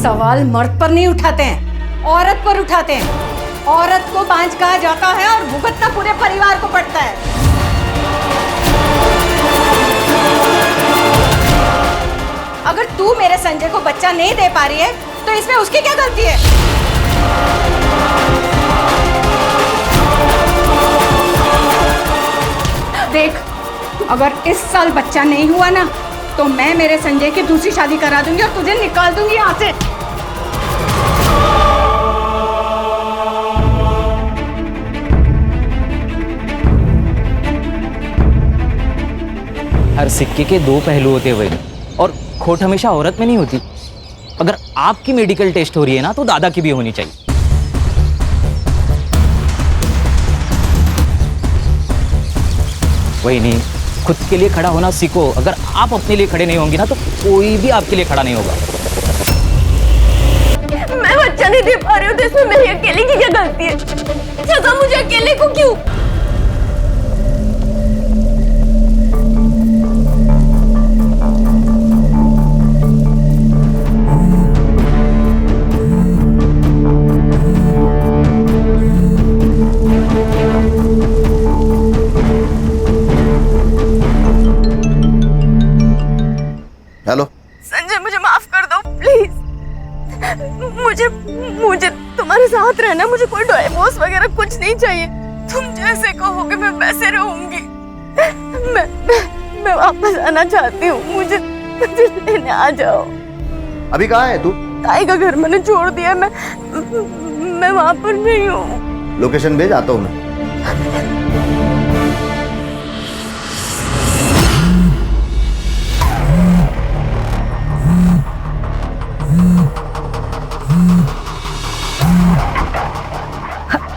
सवाल मर्द पर नहीं उठाते हैं, औरत पर उठाते हैं। औरत को बांझ कहा जाता है और भुगतना पूरे परिवार को पड़ता है। अगर तू मेरे संजय को बच्चा नहीं दे पा रही है तो इसमें उसकी क्या गलती है? देख, अगर इस साल बच्चा नहीं हुआ ना तो मैं मेरे संजय की दूसरी शादी करा दूंगी और तुझे निकाल दूंगी यहाँ से। हर सिक्के के दो पहलू होते हुए और खोट हमेशा औरत में नहीं होती। अगर आपकी मेडिकल टेस्ट हो रही है ना तो दादा की भी होनी चाहिए। वही नहीं, खुद के लिए खड़ा होना सीखो। अगर आप अपने लिए खड़े नहीं होंगे ना तो कोई भी आपके लिए खड़ा नहीं होगा। मैं बच्चा नहीं दे पा रही हूँ तो इसमें मेरी अकेले की क्या गलती है? सजा मुझे अकेले को क्यों? हेलो संजय, मुझे माफ कर दो प्लीज। मुझे तुम्हारे साथ रहना, मुझे कोई डिवोर्स वगैरह कुछ नहीं चाहिए। तुम जैसे कहोगे मैं वैसे रहूंगी। मैं वापस आना चाहती हूँ। मुझे लेने आ जाओ। अभी कहाँ है तू? ताई का घर मैंने छोड़ दिया। मैं वहां पर नहीं हूँ। लोकेशन भेज, आता हूँ मैं।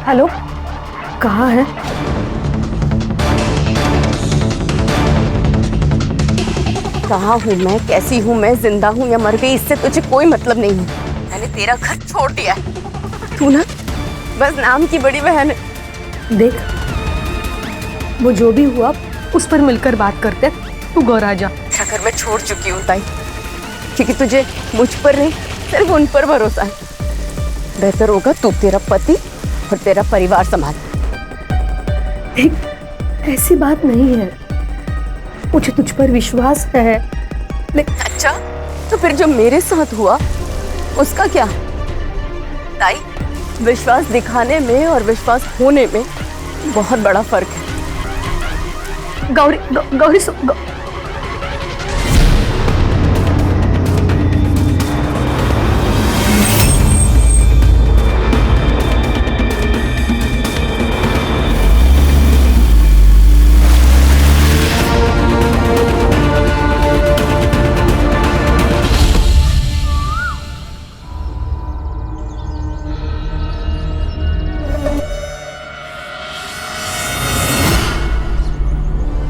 हेलो, कहाँ है? कहाँ हूँ मैं, कैसी हूँ मैं, जिंदा हूँ या मर गई, इससे तुझे कोई मतलब नहीं है। मैंने तेरा घर छोड़ दिया है। तू ना बस नाम की बड़ी बहन है। देख, वो जो भी हुआ उस पर मिलकर बात करते। तू घर आ जा। तेरा घर मैं छोड़ चुकी हूँ ताई, क्योंकि तुझे मुझ पर नहीं सिर्फ उन पर भरोसा है। बेहतर होगा तू तेरा पति और तेरा परिवार संभाल। ऐसी बात नहीं है, मुझे तुझ पर विश्वास है। अच्छा, तो फिर जो मेरे साथ हुआ उसका क्या? ताई, विश्वास दिखाने में और विश्वास होने में बहुत बड़ा फर्क है। गौरी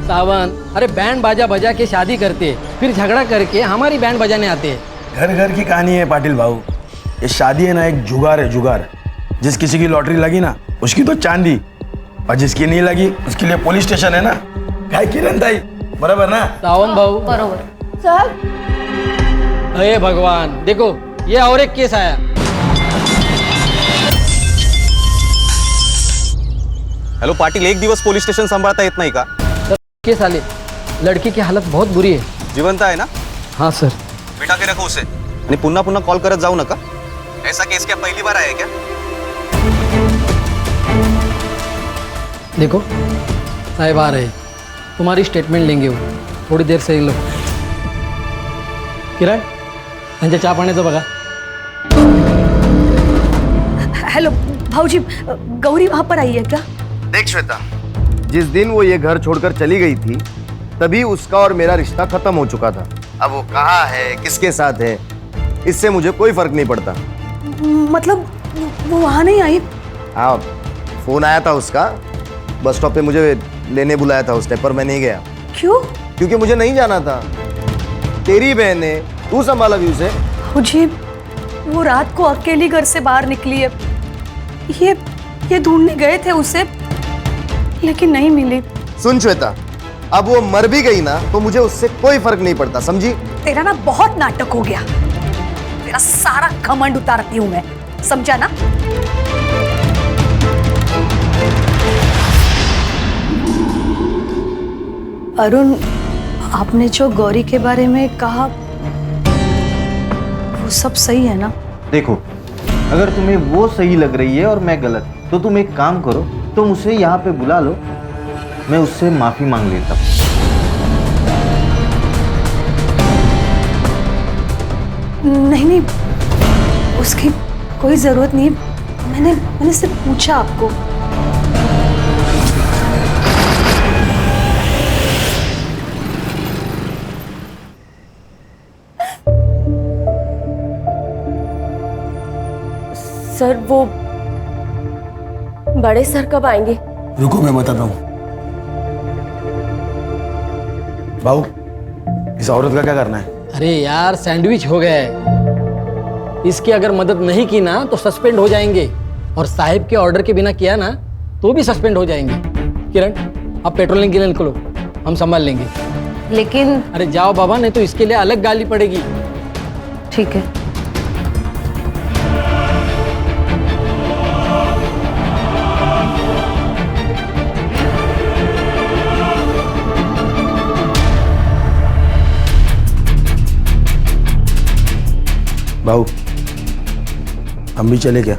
सावन, अरे बैंड बाजा बजा के शादी करते फिर झगड़ा करके हमारी बैंड बजाने आते हैं। घर घर की कहानी है पाटिल भाऊ। ये शादी है ना, एक जुगार है, जुगार। जिस किसी की लॉटरी लगी ना उसकी तो चांदी, और जिसकी नहीं लगी उसके लिए पुलिस स्टेशन है ना। क्या किरण ताई, बराबर ना? सावन भाऊ बरोबर। सर, अरे भगवान, देखो ये और एक केस आया। हेलो पाटिल, एक दिवस पोलीस स्टेशन सांभाळता येत नाही का? केस आले, लड़की की हालत बहुत बुरी है। जिवंत आहे ना? हाँ सर। बिठा के रखो उसे आणि पुन्हा पुन्हा कॉल करत जाऊ नका। ऐसा केस क्या पहली बार आहे क्या? देखो साहब आ रहे, तुम्हारी स्टेटमेंट लेंगे वो, थोड़ी देर से ही लो। किरण, त्यांच्या चहा पाण्याचं बघा। हेलो भाऊजी, गौरी वहां पर आई है क्या? देख श्वेता, जिस दिन वो ये घर छोड़कर चली गई थी तभी उसका और मेरा रिश्ता खत्म हो चुका था। अब वो कहाँ है, किसके साथ है, इससे मुझे कोई फर्क नहीं पड़ता। मतलब वो वहां नहीं आई? हाँ, फोन आया था उसका, बस स्टॉप पे मुझे लेने बुलाया था उसने, पर मैं नहीं गया। क्यों? क्योंकि मुझे नहीं जाना था। तेरी बहन है, तू संभाला भी उसे। मुझे वो रात को अकेली घर से बाहर निकली है। ये ढूंढने गए थे उसे, लेकिन नहीं मिली। सुन श्वेता, अब वो मर भी गई ना तो मुझे उससे कोई फर्क नहीं पड़ता, समझी? तेरा ना बहुत नाटक हो गया। तेरा सारा घमंड उतारती हूं मैं, समझा ना? अरुण, आपने जो गौरी के बारे में कहा वो सब सही है ना? देखो, अगर तुम्हें वो सही लग रही है और मैं गलत, तो तुम एक काम करो, तुम उसे यहाँ पे बुला लो, मैं उससे माफी मांग लेता हूँ। नहीं नहीं, उसकी कोई जरूरत नहीं। मैंने सिर्फ पूछा आपको। सर, वो बड़े सर कब आएंगे? रुको, मैं बताता हूँ। भाऊ, इस औरत का क्या करना है? अरे यार, सैंडविच हो गया है। इसकी अगर मदद नहीं की ना तो सस्पेंड हो जाएंगे, और साहिब के ऑर्डर के बिना किया ना तो भी सस्पेंड हो जाएंगे। किरण, अब पेट्रोलिंग के लिए निकलो, हम संभाल लेंगे। लेकिन अरे जाओ बाबा, नहीं तो इसके लिए अलग गाली पड़ेगी। ठीक है। भाऊ, हम भी चले क्या?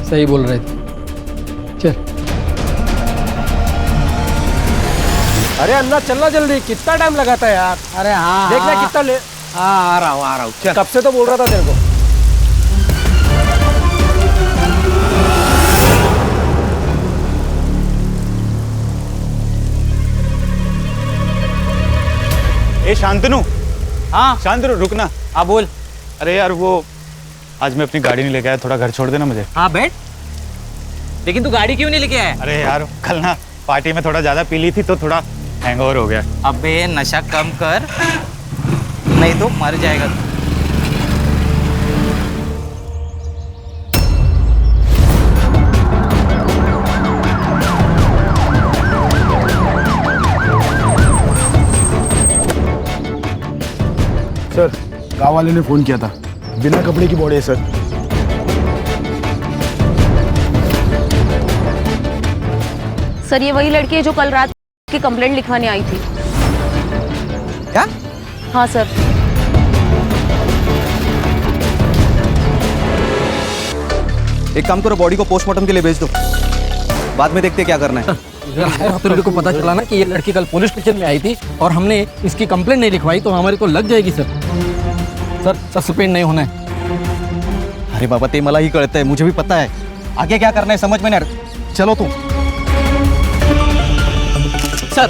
सही बोल रहे थे, चल। अरे अन्ना, चलना जल्दी, कितना टाइम लगाता है यार? अरे हाँ, देखना कितना ले। हाँ, आ रहा हूँ, चल। कब से तो बोल रहा था तेरे को। ए शांतनु, हाँ शांतनु रुकना। हाँ बोल। अरे यार, वो आज मैं अपनी गाड़ी नहीं लेके आया, थोड़ा घर छोड़ देना मुझे। हाँ बैठ। लेकिन तू गाड़ी क्यों नहीं लेके आया? अरे यार, कल ना पार्टी में थोड़ा ज्यादा पी ली थी तो थोड़ा हैंगओवर हो गया। अबे नशा कम कर, नहीं तो मर जाएगा तू। सर, गाँव वाले ने फोन किया था, बिना कपड़े की बॉडी है सर। सर, ये वही लड़की है जो कल रात की कंप्लेंट लिखवाने आई थी। क्या? हाँ सर। एक काम करो, बॉडी को पोस्टमार्टम के लिए भेज दो, बाद में देखते क्या करना है। तेरे को पता चला ना कि ये लड़की कल पुलिस स्टेशन में आई थी और हमने इसकी कंप्लेंट नहीं लिखवाई तो हमारी तो लग जाएगी सर। सर, सस्पेंड नहीं होना है। अरे बाबा, ते मला ही कळत है, मुझे भी पता है आगे क्या करना है, समझ में नहीं आ रहा। चलो तुम। सर,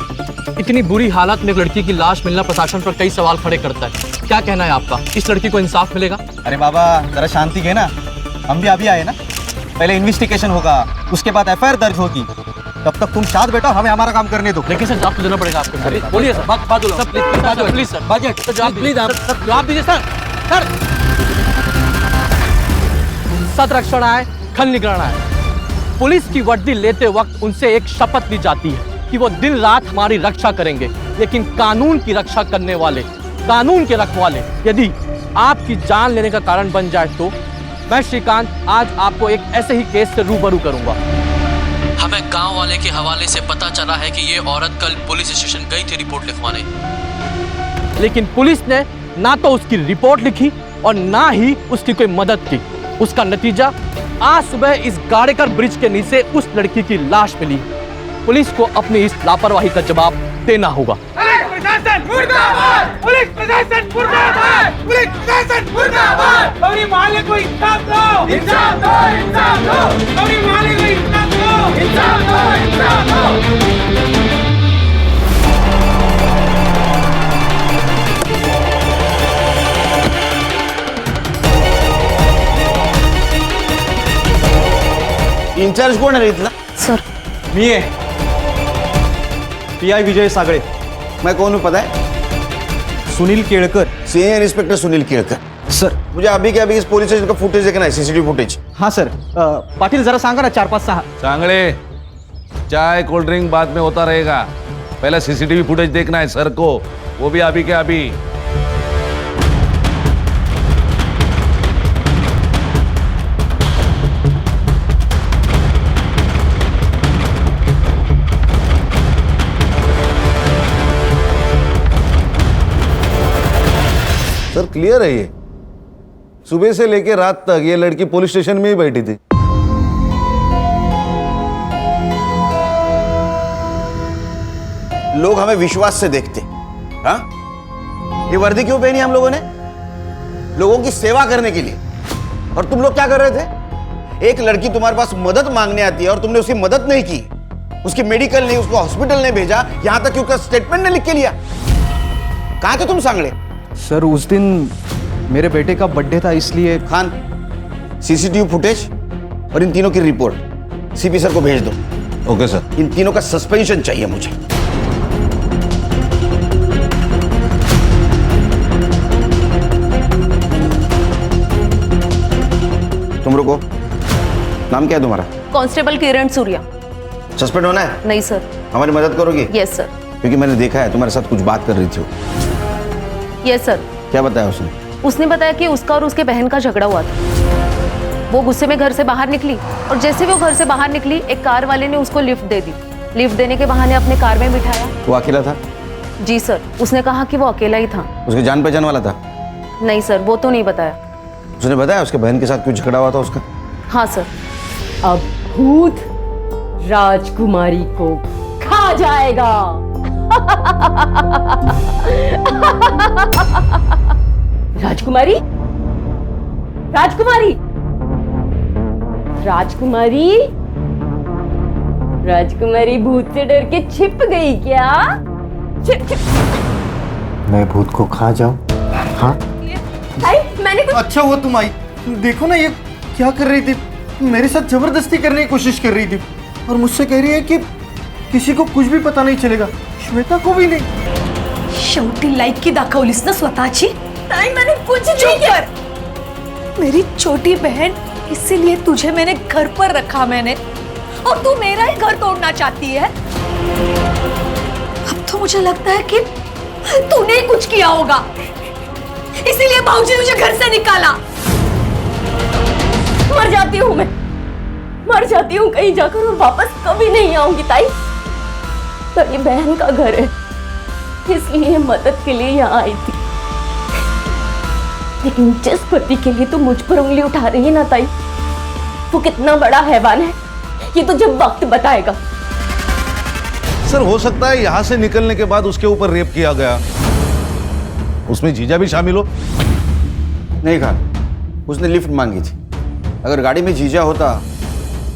इतनी बुरी हालत में एक लड़की की लाश मिलना प्रशासन पर कई सवाल खड़े करता है। क्या कहना है आपका? इस लड़की को इंसाफ मिलेगा? अरे बाबा, जरा शांति के ना, हम भी अभी आए ना, पहले इन्वेस्टिगेशन होगा, उसके बाद एफआईआर दर्ज होगी, तब तक तुम शांत बैठो, हमें हमारा काम करने दो। लेकिन सर, जवाब तो देना पड़ेगा आपको। बोलिए सर, बात सर, प्लीज सर, बात जवाब प्लीज, सर जवाब दीजिए सर। सर, सत रक्षण आए, खल निगराना है। पुलिस की वर्दी लेते वक्त उनसे एक शपथ ली जाती है कि वो दिन रात हमारी रक्षा करेंगे, लेकिन कानून की रक्षा करने वाले, कानून के रखवाले यदि आपकी जान लेने का कारण बन जाए तो मैं श्रीकांत आज आपको एक ऐसे ही केस से रूबरू करूंगा। हमें गांव वाले के हवाले से पता चला है कि ये औरत कल पुलिस स्टेशन गई थी रिपोर्ट लिखवाने, लेकिन पुलिस ने ना तो उसकी रिपोर्ट लिखी और ना ही उसकी कोई मदद की। उसका नतीजा आज सुबह इस गाड़ेकर ब्रिज के नीचे उस लड़की की लाश मिली। पुलिस को अपनी इस लापरवाही का जवाब देना होगा। इंचार्ज कोण आहे इथला? सर, मी है पीआई विजय सागळे। मैं कौन हूँ पता है? Sunil Kelkar. Senior inspector Sunil Kelkar. Sir, मुझे अभी के अभी इस पुलिस स्टेशन का फुटेज देखना है, सीसीटीवी फुटेज। हाँ सर, पाटिल जरा सांगा ना 4-5-6। चांगले, चाय कोल्ड ड्रिंक बाद में होता रहेगा, पहले सीसीटीवी फुटेज देखना है सर को, वो भी अभी के अभी। क्लियर है ये। सुबह से लेकर रात तक ये लड़की पुलिस स्टेशन में ही बैठी थी। लोग हमें विश्वास से देखते। हाँ, ये वर्दी क्यों पहनी हम लोगों ने? लोगों की सेवा करने के लिए। और तुम लोग क्या कर रहे थे? एक लड़की तुम्हारे पास मदद मांगने आती है और तुमने उसकी मदद नहीं की, उसकी मेडिकल नहीं, उसको हॉस्पिटल नहीं भेजा, यहां तक कि उसका स्टेटमेंट नहीं लिख के लिया। कहां थे तुम सांगड़े? सर उस दिन मेरे बेटे का बर्थडे था इसलिए। खान, सीसीटीवी फुटेज और इन तीनों की रिपोर्ट सीपी सर को भेज दो। Okay sir. इन तीनों का सस्पेंशन चाहिए मुझे। तुम रुको, नाम क्या है तुम्हारा? कांस्टेबल किरण सूर्या। सस्पेंड होना है? नहीं सर। हमारी मदद करोगी? Yes sir. क्योंकि मैंने देखा है तुम्हारे साथ कुछ बात कर रही थी। Yes sir. क्या बताया उसने? उसने बताया कि उसका और उसके बहन का झगड़ा हुआ था। वो गुस्से में घर से बाहर निकली और जैसे वो घर से बाहर निकली, एक कार वाले ने उसको लिफ्ट दे दी। लिफ्ट देने के बहाने अपने कार में बिठाया। वो अकेला था? जी सर, उसने कहा कि वो अकेला ही था। उसके जान पहचान वाला था? नहीं सर, वो तो नहीं बताया। उसने बताया उसके बहन के साथ क्यों झगड़ा हुआ था उसका? हाँ सर। अब भूत राजकुमारी को खा जाएगा। राजकुमारी, राजकुमारी, राजकुमारी, राजकुमारी भूत से डर के छिप गई क्या? छिप छिप। मैं भूत को खा जाऊं? हाँ, मैंने कुछ... अच्छा हुआ तुम आई। देखो ना ये क्या कर रही थी, मेरे साथ जबरदस्ती करने की कोशिश कर रही थी और मुझसे कह रही है कि किसी को कुछ भी पता नहीं चलेगा, श्वेता को भी नहीं। शेवटी लायकी दाखवलीस ना स्वतःची? नहीं, मैंने कुछ नहीं किया। मेरी छोटी बहन, इसीलिए तुझे मैंने घर पर रखा मैंने, और तू मेरा ही घर तोड़ना चाहती है। अब तो मुझे लगता है कि तूने ही कुछ किया होगा, इसीलिए बाबूजी ने मुझे घर से निकाला। मर जाती हूँ मैं, मर जाती हूँ कहीं जाकर और वापस कभी नहीं आऊंगी ताई। तो ये बहन का घर है, इसलिए मदद के लिए यहाँ आई थी। लेकिन जिस पति के लिए तू मुझ पर उंगली उठा रही है ना ताई, वो कितना बड़ा हैवान है ये तो जब वक्त बताएगा। सर हो सकता है यहां से निकलने के बाद उसके ऊपर रेप किया गया, उसमें जीजा भी शामिल हो। नहीं खान, उसने लिफ्ट मांगी थी। अगर गाड़ी में जीजा होता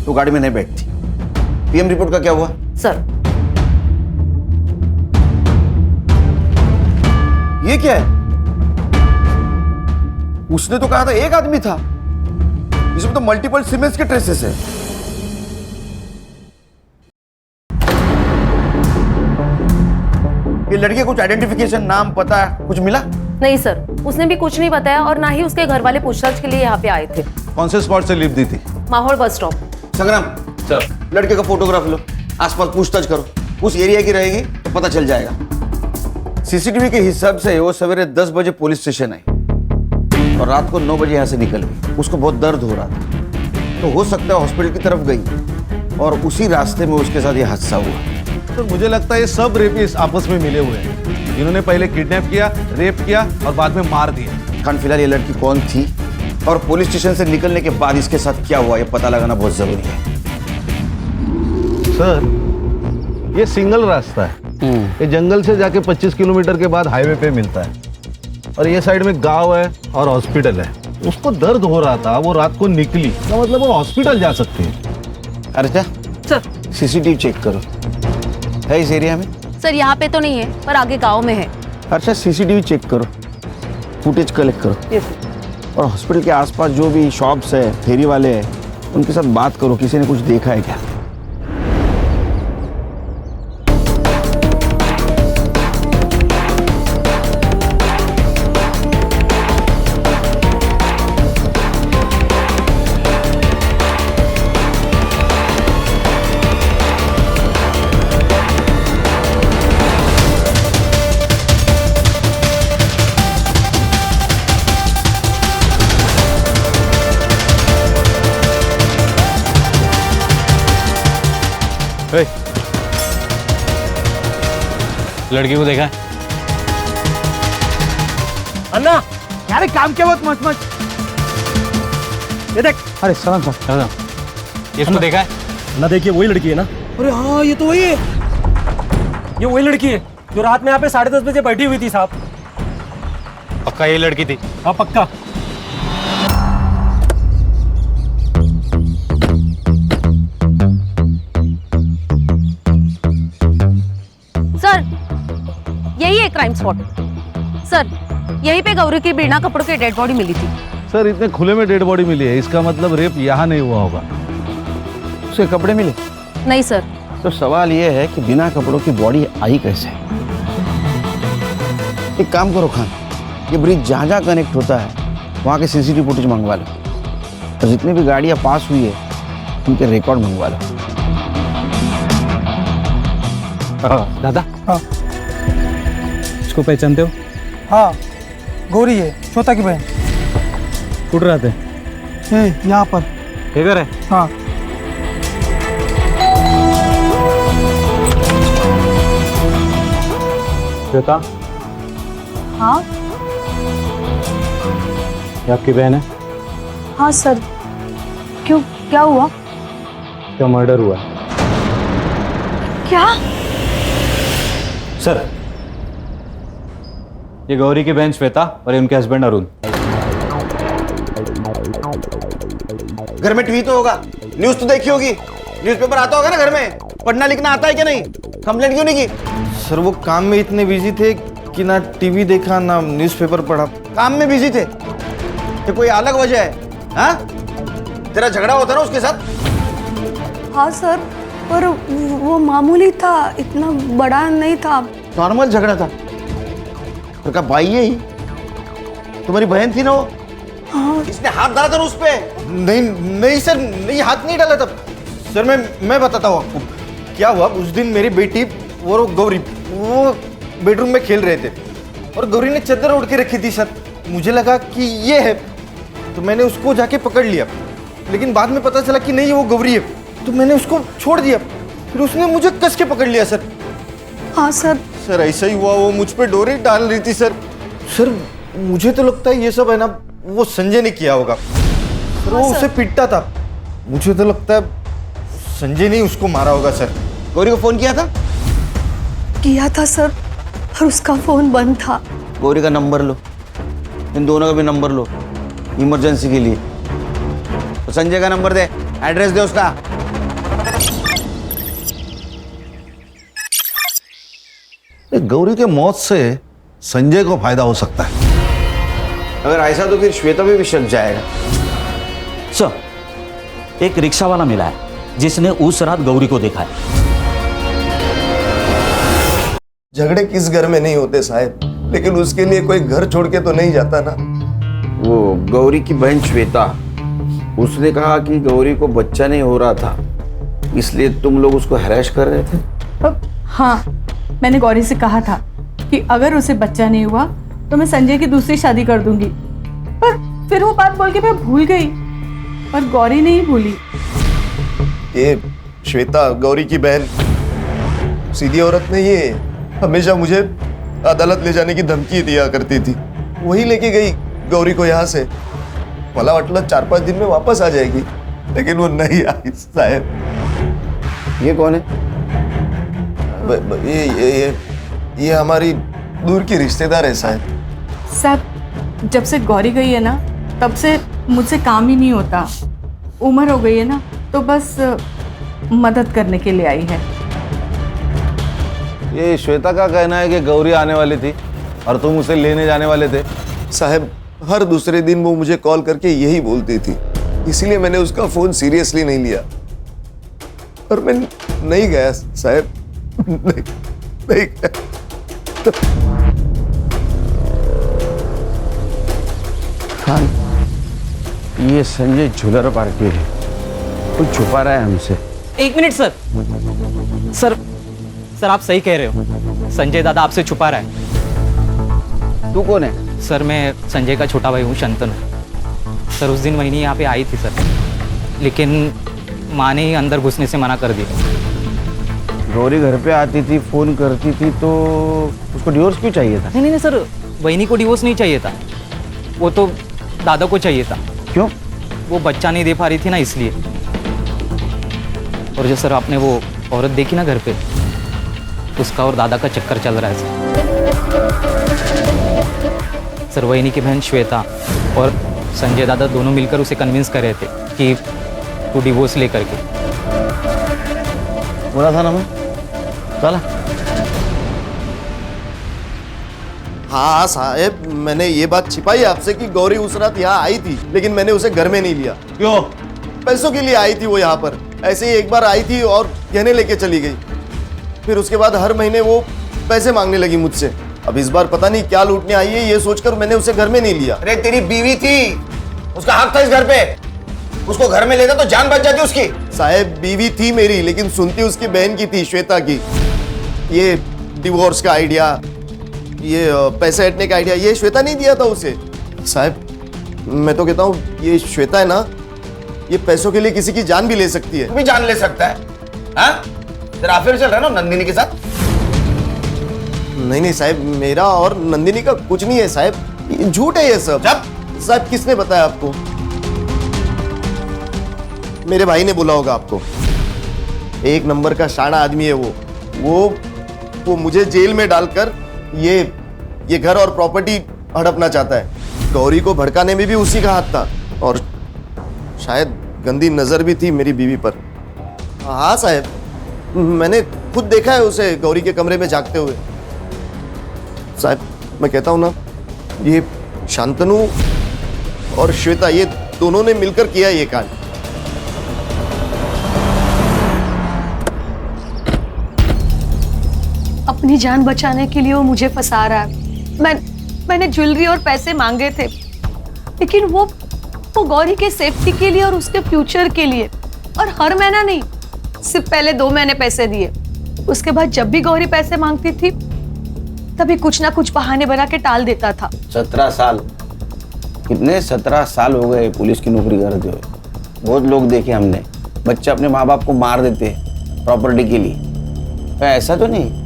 तो गाड़ी में नहीं बैठती। पीएम रिपोर्ट का क्या हुआ? सर, ये क्या है? उसने तो कहा था एक आदमी था, इसमें तो मल्टीपल सीमेंस के ट्रेसेस है। ये लड़के कुछ आइडेंटिफिकेशन, नाम, पता कुछ मिला? नहीं सर, उसने भी कुछ नहीं बताया और ना ही उसके घर वाले पूछताछ के लिए यहाँ पे आए थे। कौन से स्पॉट से लिफ्ट दी थी? माहौल बस स्टॉप। संग्राम सर, लड़के का फोटोग्राफ लो, आसपास पूछताछ करो, उस एरिया की रहेगी तो पता चल जाएगा। सीसीटीवी के हिसाब से वो सवेरे 10 बजे पुलिस स्टेशन आई और रात को 9 बजे यहाँ से निकल गई। उसको बहुत दर्द हो रहा था, तो हो सकता है हॉस्पिटल की तरफ गई और उसी रास्ते में उसके साथ ये हादसा हुआ। तो मुझे लगता है ये सब रेपिस्ट आपस में मिले हुए हैं, जिन्होंने पहले किडनैप किया, रेप किया और बाद में मार दिया। खान, फिलहाल ये लड़की कौन थी और पुलिस स्टेशन से निकलने के बाद इसके साथ क्या हुआ, ये पता लगाना बहुत जरूरी है। सर, ये सिंगल रास्ता है। ये जंगल से जाके 25 किलोमीटर के बाद हाईवे पे मिलता है और ये साइड में गांव है और हॉस्पिटल है। उसको दर्द हो रहा था, वो रात को निकली, तो मतलब वो हॉस्पिटल जा सकती है। अर्चा सर, सीसीटीवी चेक करो, है इस एरिया में? सर यहाँ पे तो नहीं है, पर आगे गांव में है। अच्छा, सीसीटीवी चेक करो, फुटेज कलेक्ट करो। यस। और हॉस्पिटल के आसपास जो भी शॉप्स है, फेरी वाले हैं, उनके साथ बात करो, किसी ने कुछ देखा है क्या? लड़की को देखा है? अन्ना, यार काम क्या बहुत मच मच। ये देख। अरे सलाम सर। इसको देखा है? ना देखिए वही लड़की है ना। अरे हाँ ये तो वही है, ये वही लड़की है जो रात में यहाँ पे 10:30 बजे बैठी हुई थी साहब। पक्का ये लड़की थी? हाँ पक्का। सर यही है क्राइम स्पॉट। सर यहीं पे गौरी की बिना कपड़ों की डेड बॉडी मिली थी। सर इतने खुले में डेड बॉडी मिली है, इसका मतलब रेप यहाँ नहीं हुआ होगा। उसके कपड़े मिले? नहीं सर। तो सवाल ये है कि बिना कपड़ों की बॉडी आई कैसे? एक काम करो खान, ये ब्रिज जहाँ जहाँ कनेक्ट होता है वहाँ के सीसीटीवी फुटेज मंगवा लो, और जितनी भी गाड़ियाँ पास हुई है उनके रिकॉर्ड मंगवा लो। दादा हाँ, इसको पहचानते हो? हाँ गौरी है, श्वेता की बहन। कुछ रहते यहाँ पर। इधर है? हाँ। श्वेता हाँ ये आपकी बहन है? हाँ सर, क्यों क्या हुआ? क्या मर्डर हुआ है? क्या? सर ये गौरी की बहन श्वेता और ये उनके हस्बैंड अरुण। घर में टीवी तो होगा, न्यूज तो देखी होगी, न्यूज़पेपर आता होगा ना घर में, पढ़ना लिखना आता है क्या नहीं? कंप्लेंट क्यों नहीं की? सर वो काम में इतने बिजी थे कि ना टीवी देखा ना न्यूज़पेपर पढ़ा। काम में बिजी थे तो कोई अलग वजह है? हाँ तेरा झगड़ा होता ना उसके साथ? हाँ सर, पर वो मामूली था, इतना बड़ा नहीं था। नॉर्मल झगड़ा था। तो क्या भाई है ही? तुम्हारी बहन थी ना वो? हाँ। इसने हाथ डाला था ना उस पे? नहीं नहीं सर, नहीं हाथ नहीं डाला था सर। मैं बताता हूँ आपको क्या हुआ। उस दिन मेरी बेटी और गौरी वो बेडरूम में खेल रहे थे और गौरी ने चादर ओढ़ के रखी थी सर। मुझे लगा कि ये है तो मैंने उसको जाके पकड़ लिया, लेकिन बाद में पता चला कि नहीं वो गौरी है, तो मैंने उसको छोड़ दिया। फिर उसने मुझे कस के पकड़ लिया सर। हाँ सर। सर ऐसा ही हुआ, वो मुझ पे डोरी डाल रही थी सर। सर मुझे तो लगता है ये सब है ना वो संजय ने किया होगा सर। वो उसे पीटता था, मुझे तो लगता है संजय ने उसको मारा होगा सर। गौरी को फोन किया था? किया था सर, और उसका फोन बंद था। गौरी का नंबर लो, इन दोनों का भी नंबर लो इमरजेंसी के लिए। तो संजय का नंबर दे, एड्रेस दे उसका। गौरी के मौत से संजय को फायदा हो सकता है। अगर ऐसा तो फिर श्वेता पे भी शक जाएगा। सर एक रिक्शा वाला मिला है जिसने उस रात गौरी को देखा है। झगड़े किस घर में नहीं होते साहब, लेकिन उसके लिए कोई घर छोड़ के तो नहीं जाता ना। वो गौरी की बहन श्वेता, उसने कहा कि गौरी को बच्चा नहीं हो रहा था, इसलिए तुम लोग उसको हैरेस कर रहे थे। हाँ, मैंने गौरी से कहा था कि अगर उसे बच्चा नहीं हुआ तो मैं संजय की दूसरी शादी कर दूंगी, पर फिर वो बात बोल के मैं भूल गई, पर गौरी नहीं भूली। ये श्वेता गौरी की बहन सीधी औरत नहीं है, हमेशा मुझे अदालत ले जाने की धमकी दिया करती थी। वही लेके गई गौरी को यहाँ से, मला वाटलं 4-5 दिन में वापस आ जाएगी, लेकिन वो नहीं आई साहब। ये कौन है? ये हमारी दूर की रिश्तेदार है साहब। साहब जब से गौरी गई है ना तब से मुझसे काम ही नहीं होता। उम्र हो गई है ना, तो बस मदद करने के लिए आई है। ये श्वेता का कहना है कि गौरी आने वाली थी और तुम उसे लेने जाने वाले थे। साहब हर दूसरे दिन वो मुझे कॉल करके यही बोलती थी, इसीलिए मैंने उसका फोन सीरियसली नहीं लिया और मैं नहीं गया साहब। नहीं गया। खान, ये संजय झूलर पार्टी है, कुछ छुपा रहा है हमसे। एक मिनट सर। सर सर आप सही कह रहे हो, संजय दादा आपसे छुपा रहा है। तू कौन है? सर मैं संजय का छोटा भाई हूँ, शंतनु। सर उस दिन वही यहाँ पे आई थी सर, लेकिन माँ ने ही अंदर घुसने से मना कर दिया। गौरी घर पे आती थी, फोन करती थी, तो उसको डिवोर्स क्यों चाहिए था? नहीं नहीं सर, वहीनी को डिवोर्स नहीं चाहिए था। वो तो दादा को चाहिए था। क्यों? वो बच्चा नहीं दे पा रही थी ना, इसलिए। और जो सर आपने वो औरत देखी ना घर पे, उसका और दादा का चक्कर चल रहा है सर। वहीनी की बहन श्वेता और संजय दादा दोनों मिलकर उसे कन्विंस कर रहे थे कि तू डिवोर्स लेकर के। बोला था ना मैं, चला। हाँ साहब, मैंने ये बात छिपाई आपसे कि गौरी उस रात यहाँ आई थी, लेकिन मैंने उसे घर में नहीं लिया। क्यों? पैसों के लिए आई थी वो यहाँ पर। ऐसे ही एक बार आई थी और गहने लेके चली गई। फिर उसके बाद हर महीने वो पैसे मांगने लगी मुझसे। अब इस बार पता नहीं क्या लूटने आई है, ये सोचकर मैंने उसे घर में नहीं लिया। अरे तेरी बीवी थी, उसका हक था इस घर पे। उसको घर में लेता तो जान बच जाती उसकी। साहब बीवी थी मेरी, लेकिन सुनती उसकी बहन की थी, श्वेता की। ये डिवोर्स का आइडिया, ये पैसे हटने का आइडिया, ये श्वेता नहीं दिया था उसे। साहब मैं तो कहता हूँ ये श्वेता है ना, ये पैसों के लिए किसी की जान भी ले सकती है। तू भी जान ले सकता है? हाँ? तेरा अफेयर चल रहा है ना नंदिनी के साथ? नहीं नहीं साहब, मेरा और नंदिनी का कुछ नहीं है साहब, ये झूठ है ये सब। साहब किसने बताया आपको? मेरे भाई ने बोला होगा आपको। एक नंबर का शाना आदमी है वो मुझे जेल में डालकर ये घर और प्रॉपर्टी हड़पना चाहता है। गौरी को भड़काने में भी उसी का हाथ था, और शायद गंदी नजर भी थी मेरी बीवी पर। हाँ साहब, मैंने खुद देखा है उसे गौरी के कमरे में जागते हुए। साहब मैं कहता हूं ना, ये शांतनु और श्वेता ये दोनों ने मिलकर किया ये कांड। अपनी जान बचाने के लिए वो मुझे फंसा रहा है। मैंने ज्वेलरी और पैसे मांगे थे, लेकिन वो गौरी के सेफ्टी के लिए और उसके फ्यूचर के लिए। और हर महीना नहीं, सिर्फ पहले 2 महीने पैसे दिए। उसके बाद जब भी गौरी पैसे मांगती थी तभी कुछ ना कुछ बहाने बना के टाल देता था। 17 साल, कितने 17 साल हो गए पुलिस की नौकरी करते हुए। बहुत लोग देखे हमने, बच्चे अपने माँ बाप को मार देते प्रॉपर्टी के लिए। तो ऐसा तो नहीं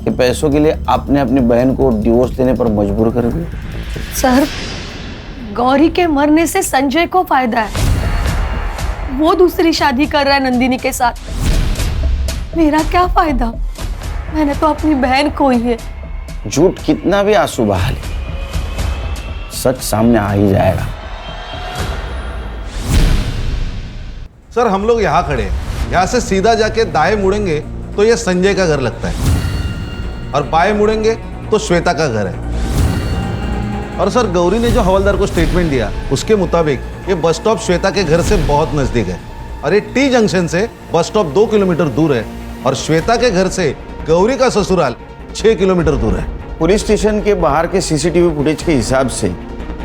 कि पैसों के लिए आपने अपनी बहन को डिवोर्स देने पर मजबूर कर दिया? सर, गौरी के मरने से संजय को फायदा है। वो दूसरी शादी कर रहा है नंदिनी के साथ। मेरा क्या फायदा? मैंने तो अपनी बहन खोई है। झूठ कितना भी आंसू बहा ले, सच सामने आ ही जाएगा। सर हम लोग यहाँ खड़े हैं, यहाँ से सीधा जाके दाएं मुड़ेंगे तो ये संजय का घर लगता है, और बाएं मुड़ेंगे तो श्वेता का घर है। और सर गौरी ने जो हवलदार को स्टेटमेंट दिया उसके मुताबिक ये बस स्टॉप श्वेता के घर से बहुत नजदीक है, और ये टी जंक्शन से बस स्टॉप 2 किलोमीटर दूर है, और श्वेता के घर से गौरी का ससुराल 6 किलोमीटर दूर है। पुलिस स्टेशन के बाहर के सीसीटीवी फुटेज के हिसाब से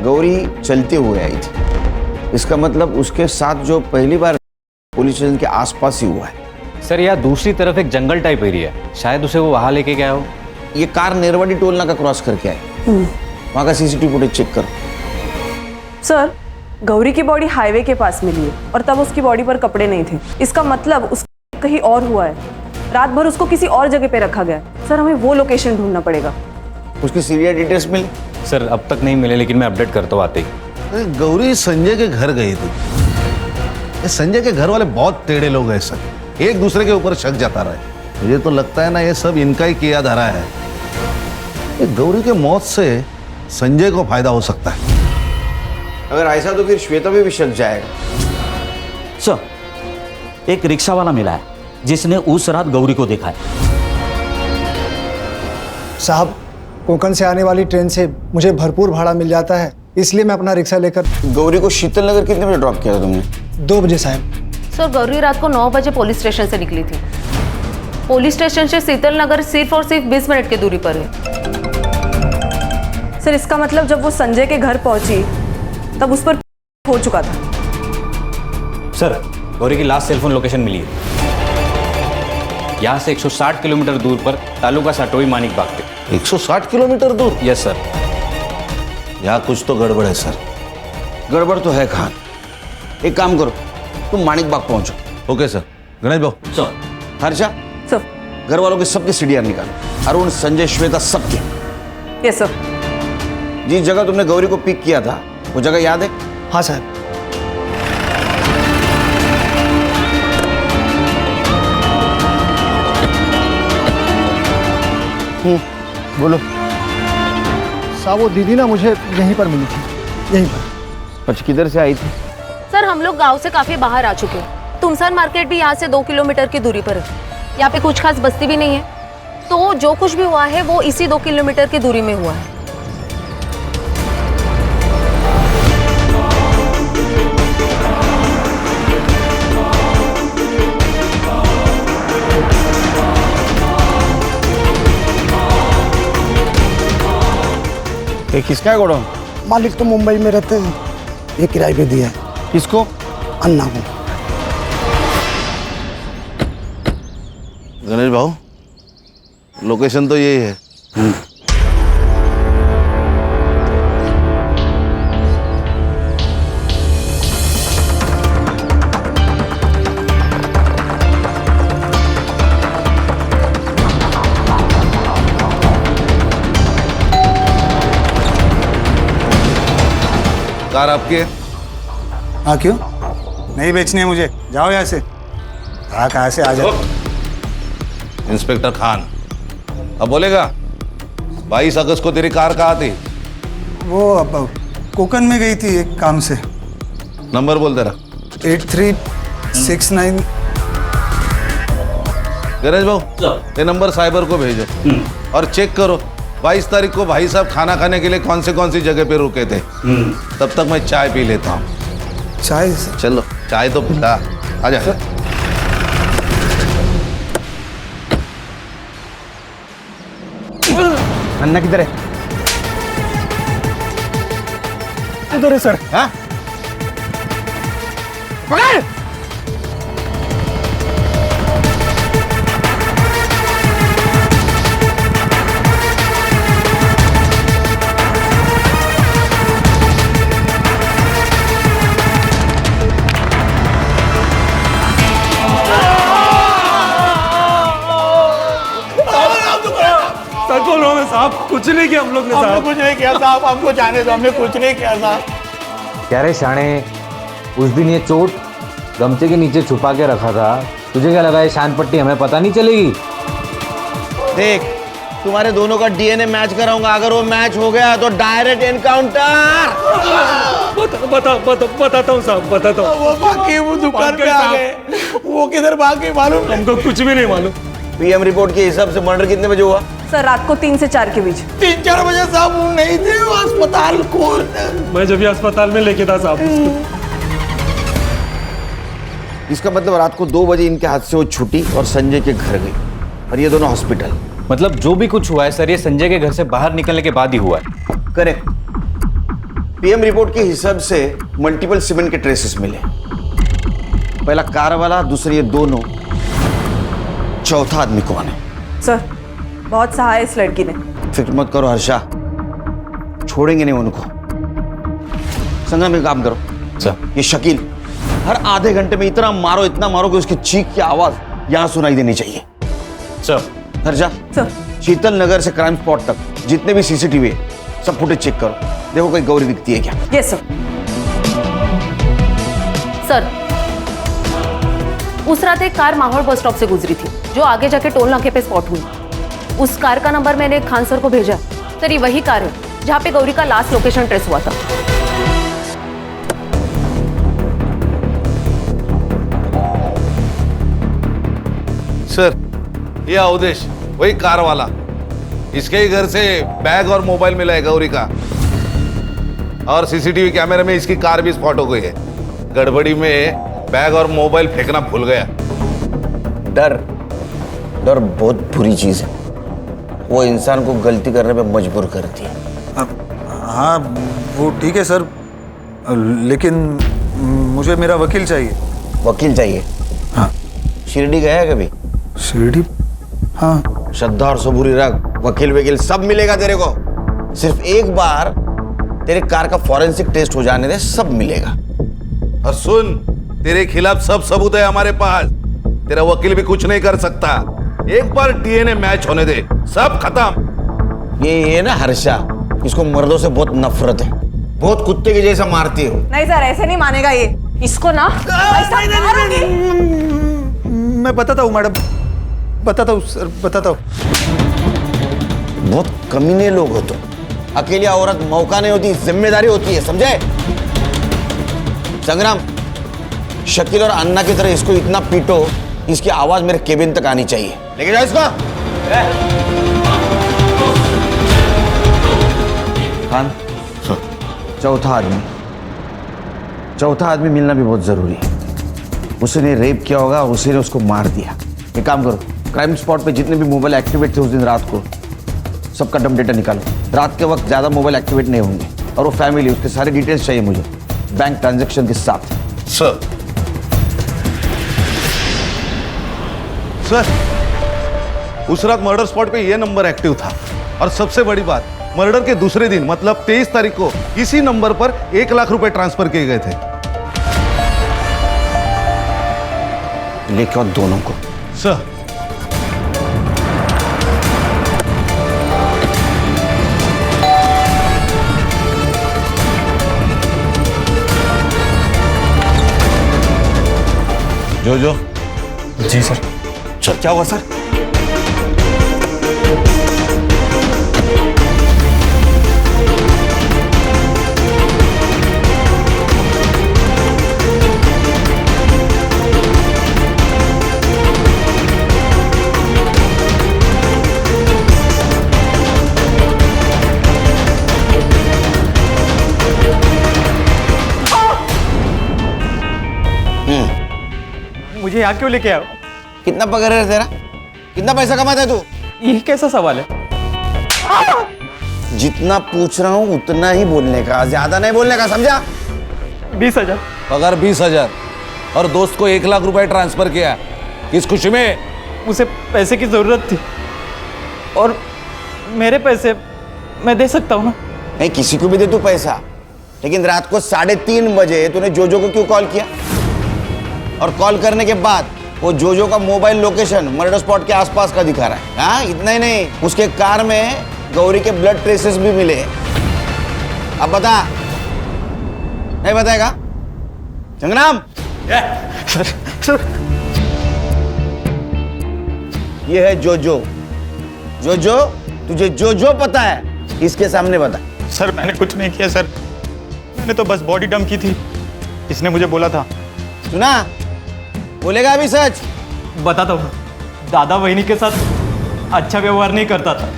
गौरी चलते हुए आई थी। इसका मतलब उसके साथ जो पहली बार पुलिस स्टेशन के आसपास ही हुआ है। सर यहाँ दूसरी तरफ एक जंगल टाइप एरिया है, शायद उसे वो वहां लेके गया हो। ये कार नेरवाड़ी टोल नाका क्रॉस करके आए, वहां का सीसीटीवी फुटेज चेक करो। सर, गौरी की बॉडी हाईवे के पास मिली है और तब उसकी बॉडी पर कपड़े नहीं थे। इसका मतलब उसका कहीं और हुआ है। रात भर उसको किसी और जगह पे रखा गया है। सर हमें वो लोकेशन ढूंढना पड़ेगा। उसकी सीरियल डिटेल्स मिले? सर अब तक नहीं मिले, लेकिन मैं अपडेट करता हूँ आते ही। गौरी संजय के घर गई थी। ये संजय के घर वाले बहुत टेढ़े लोग हैं सर, एक दूसरे के ऊपर शक जता रहे हैं। मुझे तो लगता है ना ये सब इनका ही किया धरा है। ये गौरी के मौत से संजय को फायदा हो सकता है। अगर ऐसा तो फिर श्वेता भी शक जाएगा। सर एक रिक्शा वाला मिला है जिसने उस रात गौरी को देखा है। साहब, कोंकण से आने वाली ट्रेन से मुझे भरपूर भाड़ा मिल जाता है, इसलिए मैं अपना रिक्शा लेकर। गौरी को शीतल नगर कितने बजे ड्रॉप किया था तुमने? 2 बजे साहब। सर गौरी रात को 9 बजे पुलिस स्टेशन से निकली थी। पुलिस स्टेशन से शीतल नगर सिर्फ और सिर्फ 20 मिनट की दूरी पर है। सर इसका मतलब जब वो संजय के घर पहुंची तब उस पर हो चुका था। सर गौरी की लास्ट सेलफोन लोकेशन मिली है, यहाँ से 160 किलोमीटर दूर पर तालुका साटोई मानिक बाग पे। 160 किलोमीटर दूर? Yes sir. यहाँ कुछ तो गड़बड़ है सर। गड़बड़ तो है खान, एक काम करो तुम मानिक बाग पहुंचो। Okay sir. Ganesh Babu. Sir. Harsha sir, घर वालों के सबके सीडीआर निकालो। अरुण, संजय, श्वेता सबके। Yes sir. जिस जगह तुमने गौरी को पिक किया था वो जगह याद है? हाँ साहब। बोलो। साहब वो दीदी ना मुझे यहीं पर मिली थी, यहीं पर। अच्छा, किधर से आई थी? सर हम लोग गांव से काफी बाहर आ चुके हैं। तुमसान मार्केट भी यहाँ से 2 किलोमीटर की दूरी पर है। यहाँ पे कुछ खास बस्ती भी नहीं है, तो जो कुछ भी हुआ है वो इसी 2 किलोमीटर की दूरी में हुआ है। ये किसका है गोडाउन? मालिक तो मुंबई में रहते हैं, ये किराए पे दिया है। किसको? अन्ना को। गणेश भाऊ, लोकेशन तो यही है। कार आपकी है? हाँ क्यों? नहीं बेचनी है मुझे, जाओ यहाँ से। हाँ कहाँ से आ जाओ। इंस्पेक्टर खान, अब बोलेगा 22 अगस्त को तेरी कार कहाँ थी? वो अब कोकन में गई थी एक काम से। नंबर बोल तेरा। 8369। गणेश भाऊ, ये नंबर साइबर को भेजो और चेक करो 22 तारीख को भाई साहब खाना खाने के लिए कौन सी जगह पे रुके थे। तब तक मैं चाय पी लेता हूँ। चाय? चलो चाय तो पिला, आजा। अन्ना किधर है? उधर है सर। हाँ? पकड़! सच बोल रहा हूँ साहब, कुछ नहीं किया हम लोग ने साहब। कुछ नहीं किया साहब, हमको जाने दो, हमने कुछ नहीं किया साहब। क्या रे शाणे, उस दिन ये चोट गमछे के नीचे छुपा के रखा था, तुझे क्या लगा ये शान पट्टी हमें पता नहीं चलेगी? देख, तुम्हारे दोनों का डीएनए मैच कराऊंगा, अगर वो मैच हो गया तो डायरेक्ट एनकाउंटर। बताता हूँ साहब, बताता हूँ। वो बाकी वो दुकान पे आ गए, वो किधर भाग गए मालूम? हमको कुछ भी नहीं मालूम। पीएम रिपोर्ट के हिसाब से मर्डर कितने बजे हुआ? सर रात को 3 से 4 के बीच। 3-4 बजे साहब वो नहीं थे, वो अस्पताल खोल। मैं जब भी अस्पताल में लेके था साहब। इसका मतलब रात को 2 बजे इनके हाथ से वो छुट्टी और संजय के घर गई और ये दोनों हॉस्पिटल। मतलब जो भी कुछ हुआ है सर, ये संजय के घर से बाहर निकलने के बाद ही हुआ है। करेक्ट। पीएम रिपोर्ट के हिसाब से मल्टीपल सीमेंट के ट्रेसेस मिले। पहला कार वाला, दूसरे ये दोनों, चौथा आदमी कौन है? सर बहुत सहा है इस लड़की ने। फिक्र मत करो हर्षा, छोड़ेंगे नहीं उनको। संगम में काम करो सर, ये शकील हर आधे घंटे में इतना मारो कि उसकी चीख की आवाज यहां सुनाई देनी चाहिए। सर। हर्षा सर, शीतल नगर से क्राइम स्पॉट तक जितने भी सीसीटीवी है सब फुटेज चेक करो, देखो कोई गौरी दिखती है क्या। Yes sir. सर उस रात एक कार माहौल बस स्टॉप से गुजरी थी, जो आगे जाके टोल नाके पे स्पॉट हुई। उस कार का नंबर मैंने खान सर को भेजा। सर ये वही कार है जहाँ पे गौरी का लास्ट लोकेशन ट्रेस हुआ था। सर, ये अवधेश वही कार वाला, इसके ही घर से बैग और मोबाइल मिला है गौरी का, और सीसीटीवी कैमरे में इसकी कार भी स्पॉट हो गई है। गड़बड़ी में बैग और मोबाइल फेंकना भूल गया। डर बहुत बुरी चीज है, वो इंसान को गलती करने पे मजबूर करती है। हाँ वो ठीक है सर, लेकिन मुझे मेरा वकील चाहिए। वकील चाहिए? हाँ। शिरडी गया है कभी? शिरडी? हाँ। श्रद्धा और सबूरी रख, वकील सब मिलेगा तेरे को। सिर्फ एक बार तेरे कार का फॉरेंसिक टेस्ट हो जाने दे, सब मिलेगा। और सुन, तेरे खिलाफ सब सबूत है हमारे पास, तेरा वकील भी कुछ नहीं कर सकता। एक बार डीएनए मैच होने दे, सब खत्म। ये ना हर्षा, इसको मर्दों से बहुत नफरत है, बहुत कुत्ते के जैसा मारती हो। नहीं सर, ऐसे नहीं मानेगा ये। इसको ना ऐसा मारूंगी। मैं बताता हूँ मैडम, बताता हूँ सर, बताता हूँ। बहुत कमीने लोग हो तुम। अकेली औरत मौका नहीं होती, जिम्मेदारी होती है, समझे? संग्राम, शकील और अन्ना की तरह इसको इतना पीटो, इसकी आवाज मेरे केबिन तक आनी चाहिए। लेके जाओ इसको। खान, चौथा आदमी मिलना भी बहुत जरूरी है। उसने रेप किया होगा, उसी ने उसको मार दिया। एक काम करो, क्राइम स्पॉट पे जितने भी मोबाइल एक्टिवेट थे उस दिन रात को, सबका डम डेटा निकालो। रात के वक्त ज्यादा मोबाइल एक्टिवेट नहीं होंगे। और वो फैमिली, उसके सारे डिटेल्स चाहिए मुझे, बैंक ट्रांजैक्शन के साथ। सर उस रात मर्डर स्पॉट पे ये नंबर एक्टिव था। और सबसे बड़ी बात, मर्डर के दूसरे दिन मतलब 23 तारीख को इसी नंबर पर 1 लाख रुपए ट्रांसफर किए गए थे। लेके आओ दोनों को। सर जो जी सर। सर क्या हुआ सर? मुझे यहाँ क्यों लेके आओ? कितना पगार है तेरा? कितना पैसा कमाता है तू? ये कैसा सवाल है? जितना पूछ रहा हूँ उतना ही बोलने का, ज्यादा नहीं बोलने का, समझा? 20,000 पगार 20,000 और दोस्त को 1 लाख रुपए ट्रांसफर किया, किस खुशी में? उसे पैसे की जरूरत थी और मेरे पैसे मैं दे सकता हूँ ना। नहीं, किसी को भी दे तू पैसा, लेकिन रात को 3:30 बजे तूने जोजो को क्यों कॉल किया? और कॉल करने के बाद वो जोजो का मोबाइल लोकेशन मर्डर स्पॉट के आसपास का दिखा रहा है। हाँ, इतना ही नहीं, उसके कार में गौरी के ब्लड ट्रेसेस भी मिले। अब बता, नहीं बताएगा? संग्राम, सर ये है जोजो। जोजो, तुझे जोजो पता है? इसके सामने बता। सर मैंने कुछ नहीं किया सर, मैंने तो बस बॉडी डंप की थी, इसने मुझे बोला था। सुना? बोलेगा अभी सच? बताता हूँ, दादा वहिनी के साथ अच्छा व्यवहार नहीं करता था।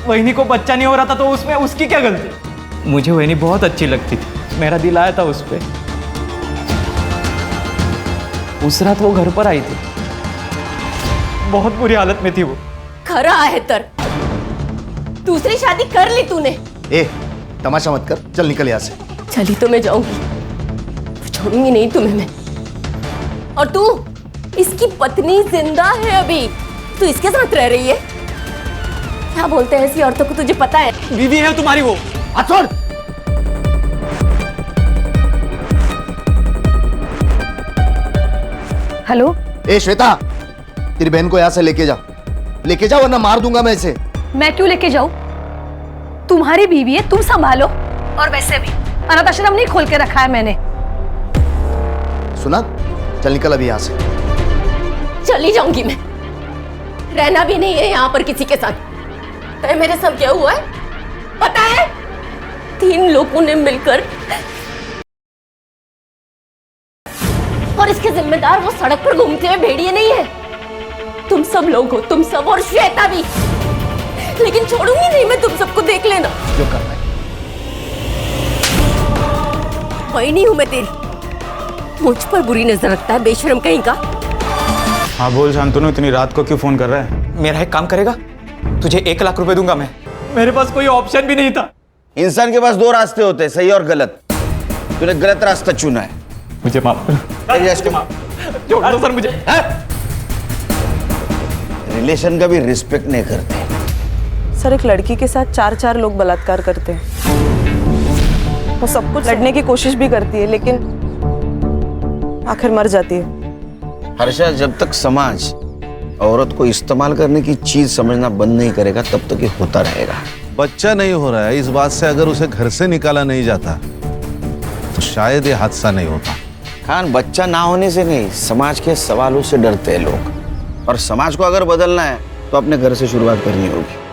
वहिनी को बच्चा नहीं हो रहा था तो उसमें उसकी क्या गलती? मुझे वहिनी बहुत अच्छी लगती थी, मेरा दिल आया था उस पे। उस रात वो घर पर आई थी, बहुत बुरी हालत में थी वो। खरा है तर, दूसरी शादी कर ली तूने। ए, तमाशा मत कर, चल निकल यहाँ से। चली तो मैं जाऊंगी, छोड़ूंगी नहीं तुम्हें मैं। और तू, इसकी पत्नी जिंदा है अभी, तू इसके साथ रह रही है? क्या बोलते हैं ऐसी औरतों को, तुझे पता है? बीवी है तुम्हारी वो। छोड़। हेलो। ए श्वेता, तेरी बहन को यहाँ से लेके जा, लेके जा वरना मार दूंगा मैं इसे। मैं क्यों लेके जाऊं? तुम्हारी बीवी है, तुम संभालो। और वैसे भी अनाथ आश्रम नहीं खोल के रखा है मैंने। सुना? चल निकल अभी यहाँ से। चली जाऊंगी मैं, रहना भी नहीं है यहाँ पर किसी के साथ। तो मेरे साथ क्या हुआ है पता है? 3 लोगों ने मिलकर, और इसके जिम्मेदार वो सड़क पर घूमते हुए भेड़िए नहीं है, तुम सब लोग हो, तुम सब, और श्वेता भी। लेकिन छोड़ूंगी नहीं मैं तुम सबको, देख लेना जो करना है। वही नहीं हूं मैं तेरी, मुझ पर बुरी नजर रखता है बेशरम कहीं का। हाँ बोल शांतनु, इतनी रात को क्यों फोन कर रहा है? मेरा एक काम करेगा? तुझे 1 लाख रुपए दूंगा मैं। मेरे पास कोई ऑप्शन भी नहीं था। इंसान के पास 2 रास्ते होते हैं, सही और गलत। तूने गलत रास्ता चुना है। मुझे माफ करो। छोड़ दो सर मुझे। रिलेशन का भी रिस्पेक्ट नहीं करते। सर, एक लड़की के साथ 4 लोग बलात्कार करते हैं। वो सब कुछ लड़ने की कोशिश भी करती है, लेकिन आखिर मर जाती है। हर्षा, जब तक समाज औरत को इस्तेमाल करने की चीज समझना बंद नहीं करेगा तब तक ये होता रहेगा। बच्चा नहीं हो रहा है, इस बात से अगर उसे घर से निकाला नहीं जाता तो शायद ये हादसा नहीं होता। खान, बच्चा ना होने से नहीं, समाज के सवालों से डरते हैं लोग, और समाज को अगर बदलना है तो अपने घर से शुरुआत करनी होगी।